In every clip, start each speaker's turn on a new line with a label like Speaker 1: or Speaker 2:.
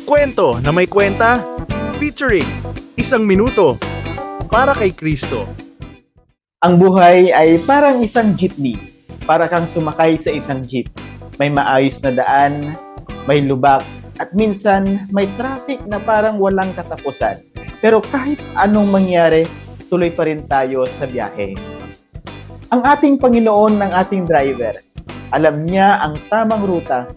Speaker 1: Kwento na may kwenta, featuring Isang Minuto para kay Kristo.
Speaker 2: Ang buhay ay parang isang jeepney. Para kang sumakay sa isang jeep. May maayos na daan, may lubak, at minsan may traffic na parang walang katapusan. Pero kahit anong mangyari, tuloy pa rin tayo sa biyahe. Ang ating Panginoon ng ating driver. Alam niya ang tamang ruta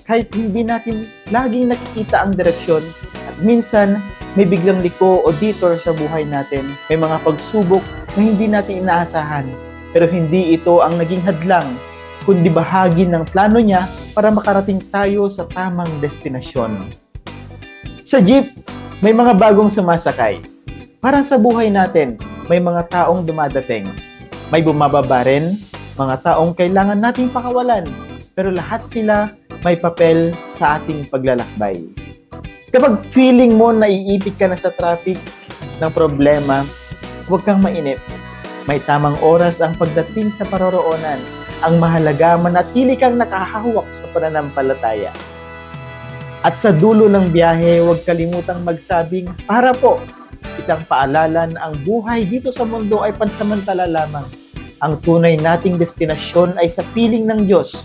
Speaker 2: kahit hindi natin laging nakikita ang direksyon at minsan may biglang liko o detour sa buhay natin. May mga pagsubok na hindi natin inaasahan pero hindi ito ang naging hadlang kundi bahagi ng plano niya para makarating tayo sa tamang destinasyon. Sa jeep, may mga bagong sumasakay. Parang sa buhay natin, may mga taong dumadating. May bumababa rin, mga taong kailangan nating pakawalan. Pero lahat sila may papel sa ating paglalakbay. Kapag feeling mo na iipit ka na sa traffic ng problema, huwag kang mainip. May tamang oras ang pagdating sa paroroonan. Ang mahalaga, manatili kang nakahawak sa pananampalataya. At sa dulo ng biyahe, huwag kalimutang magsabing, para po, isang paalala na ang buhay dito sa mundo ay pansamantala lamang. Ang tunay nating destinasyon ay sa piling ng Diyos.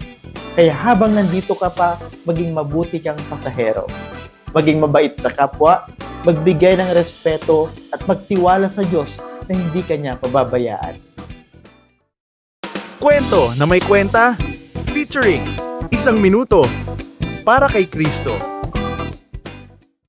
Speaker 2: Kaya habang nandito ka pa, maging mabuti kang pasahero. Maging mabait sa kapwa, magbigay ng respeto at magtiwala sa Diyos na hindi ka niya pababayaan.
Speaker 1: Kwento na may kwenta, featuring Isang Minuto para kay Kristo.